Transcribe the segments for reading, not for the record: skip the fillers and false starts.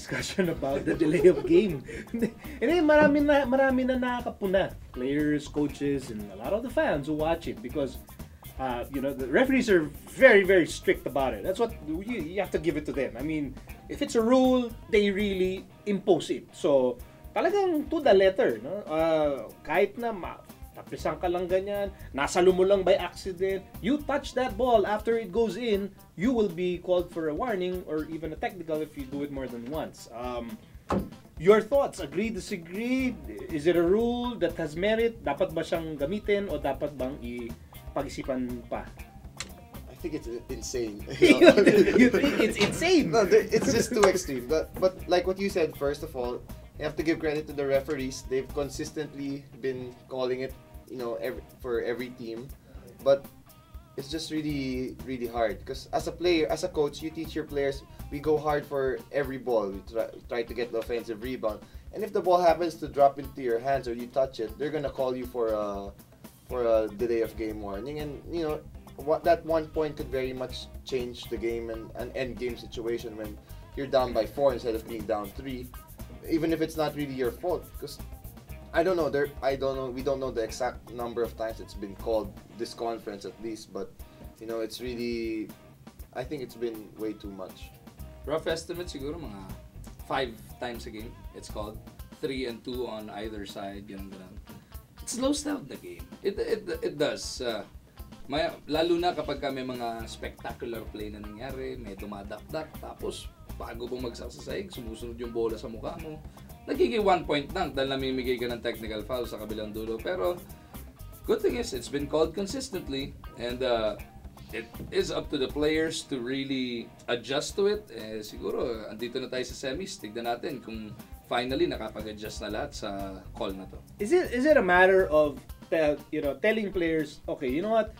discussion about the delay of game. And then marami na nakakapuna. Players, coaches, and a lot of the fans who watch it because the referees are very, very strict about it. That's what you have to give it to them. I mean, if it's a rule, they really impose it. So, talagang to the letter, no? Kahit na tapisan ka lang ganyan, nasalo mo lang by accident, you touch that ball after it goes in, you will be called for a warning or even a technical if you do it more than once. Your thoughts, agree, disagree? Is it a rule that has merit? Dapat ba siyang gamitin o dapat bang pag-isipan pa? I think it's insane. You think it's insane? No, it's just too extreme. But like what you said, first of all, you have to give credit to the referees. They've consistently been calling it, for every team. But it's just really, really hard. Because as a player, as a coach, you teach your players, we go hard for every ball. We try to get the offensive rebound. And if the ball happens to drop into your hands or you touch it, they're gonna call you for a delay of game warning. And that 1 point could very much change the game and an end game situation when you're down by 4 instead of being down 3. Even if it's not really your fault, because I don't know. We don't know the exact number of times it's been called this conference at least, but it's really. I think it's been way too much. Rough estimate siguro mga 5 times a game. It's called 3 and 2 on either side. Ganun. It slows down the game. It does. Lalo na kapag may mga spectacular play na nangyari, may dumadakdak, tapos bago pong magsasasayig, sumusunod yung bola sa mukha mo. Nagiging 1 point lang dahil namimigay ka ng technical foul sa kabilang dulo. Pero, good thing is, it's been called consistently and it is up to the players to really adjust to it. Siguro, andito na tayo sa semis. Tignan natin kung finally nakapag-adjust na lahat sa call na to. Is it a matter of telling players, okay, you know what?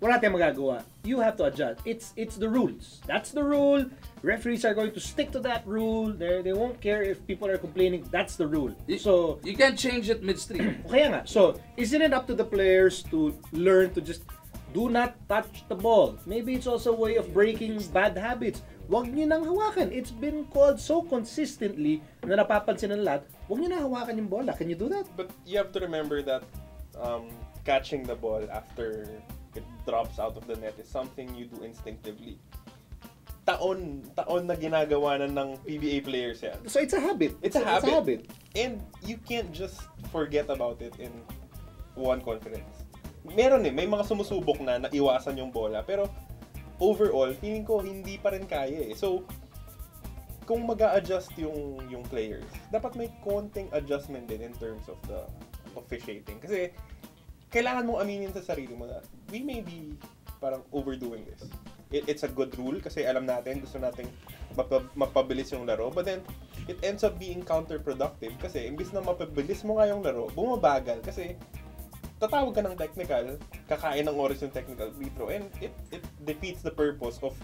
Wala tayong magagawa. You have to adjust. It's the rules. That's the rule. Referees are going to stick to that rule. They won't care if people are complaining. That's the rule. So you can't change it midstream. Kaya nga. So isn't it up to the players to learn to just do not touch the ball? Maybe it's also a way of breaking bad habits. Huwag niyo nang hawakan. It's been called so consistently na napapansin ng lahat. Huwag niyo na hawakan yung bola. Can you do that? But you have to remember that catching the ball after it drops out of the net is something you do instinctively. Taon na ginagawa na ng PBA players yan. So it's a habit. It's a habit. And you can't just forget about it in one conference. May mga sumusubok na iwasan yung bola. Pero overall, feeling ko hindi pa rin kaya eh. So, kung mag-a-adjust yung players, dapat may konting adjustment din in terms of the officiating. Kasi kailangan mong aminin sa sarili mo na we may be parang overdoing this. It's a good rule kasi alam natin, gusto nating mapabilis yung laro. But then, it ends up being counterproductive kasi imbis na mapabilis mo nga yung laro, bumabagal kasi tatawag ka ng technical, kakain ng oras yung technical free throw, and it defeats the purpose of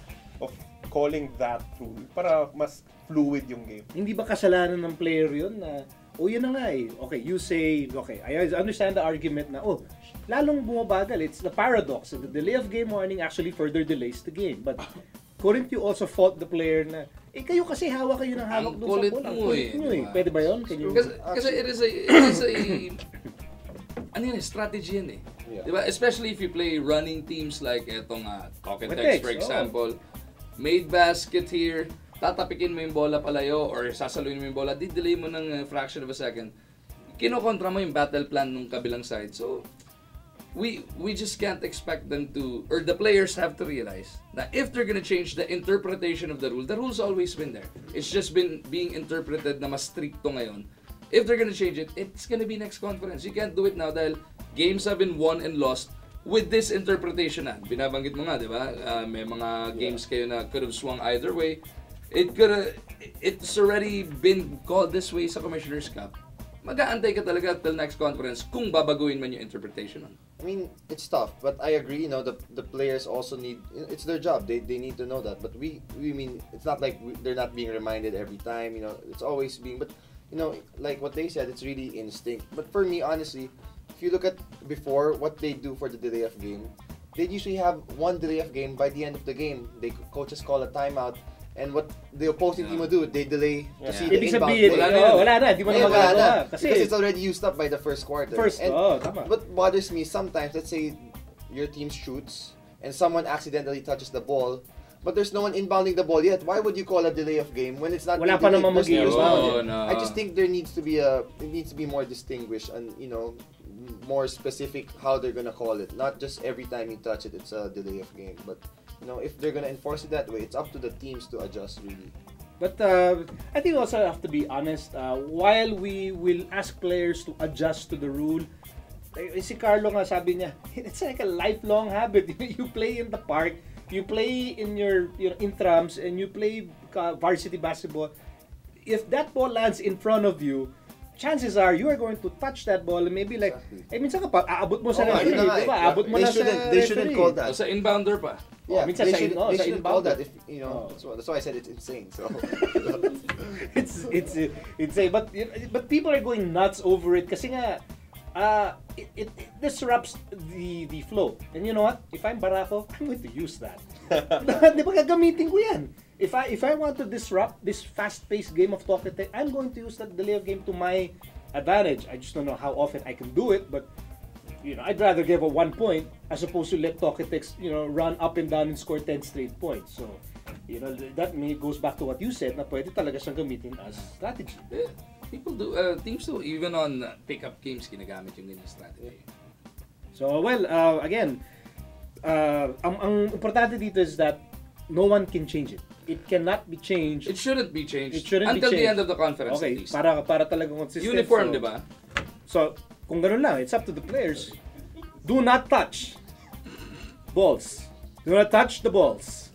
calling that rule para mas fluid yung game. Hindi ba kasalanan ng player yun na yun na nga eh. Okay, you say, okay, I understand the argument na, lalong bumabagal. It's the paradox. The delay of game warning actually further delays the game. But couldn't you also fault the player na, kayo kasi hawak kayo ng hawak doon sa bola. Ang kulit nyo eh. Pwede ba yun? Kasi it is a strategy yan eh. Yeah. Diba? Especially if you play running teams like etong Talk and Text, for example. Made basket here, tatapikin mo yung bola palayo or sasaluin mo yung bola, di-delay mo ng fraction of a second. Kinokontra mo yung battle plan ng kabilang side. So, we just can't expect them to, or the players have to realize that if they're gonna change the interpretation of the rule's always been there. It's just been being interpreted na mas stricto ngayon. If they're gonna change it, it's gonna be next conference. You can't do it now dahil games have been won and lost with this interpretation na. Binabanggit mo nga, di ba? May mga games kayo na could have swung either way. It's already been called this way sa Commissioner's Cup. Mag-aantay ka talaga till next conference kung babaguhin man yung interpretation nun. I mean, it's tough, but I agree, the players also need, it's their job, they need to know that, but we mean, it's not like they're not being reminded every time, it's always being, but, like what they said, it's really instinct. But for me, honestly, if you look at before, what they do for the delay of game, they'd usually have one delay of game by the end of the game. Coaches call a timeout, And what the opposing team will do, they delay to see the Ibig inbound sabihin, play. wala na, di mo na Wala magagawa. na. Because it's already used up by the first quarter. Tama. What bothers me sometimes, let's say your team shoots and someone accidentally touches the ball, but there's no one inbounding the ball yet. Why would you call a delay of game when it's not Wala being pa delayed? namang mag-inbound. No. I just think it needs to be more distinguished and more specific how they're gonna call it. Not just every time you touch it, it's a delay of game. But if they're gonna enforce it that way, it's up to the teams to adjust really. But I think we also have to be honest. While we will ask players to adjust to the rule, si Carlo nga sabi niya, it's like a lifelong habit. You play in the park, you play in your intrams, and you play varsity basketball. If that ball lands in front of you, chances are you are going to touch that ball and maybe like, minsan ka pa, aabot mo sa referee, di ba? Aabot mo na sa referee. They shouldn't call that. Sa inbounder pa. Yeah, minsan they shouldn't call inbounder. that. If that's why I said it's insane. So it's insane. But people are going nuts over it kasi nga it disrupts the flow. And you know what? If I'm Barako, I'm going to use that. Di ba gagamitin ko yan? If I want to disrupt this fast-paced game of Tokyo, I'm going to use that delay of game to my advantage. I just don't know how often I can do it, but I'd rather give a 1 point as opposed to let Tokyo run up and down and score 10 straight points. So, that goes back to what you said na pwede talaga siyang gamitin as strategy. Yeah. People do, teams do, even on pick-up games, ginagamit yung ganyan strategy. So, well, again, ang importante dito is that no one can change it. It cannot be changed. It shouldn't be changed Until the end of the conference okay, at least. para talagang consistent. Uniform, di ba? So, kung ganun lang, it's up to the players. Do not touch balls. Do not touch the balls.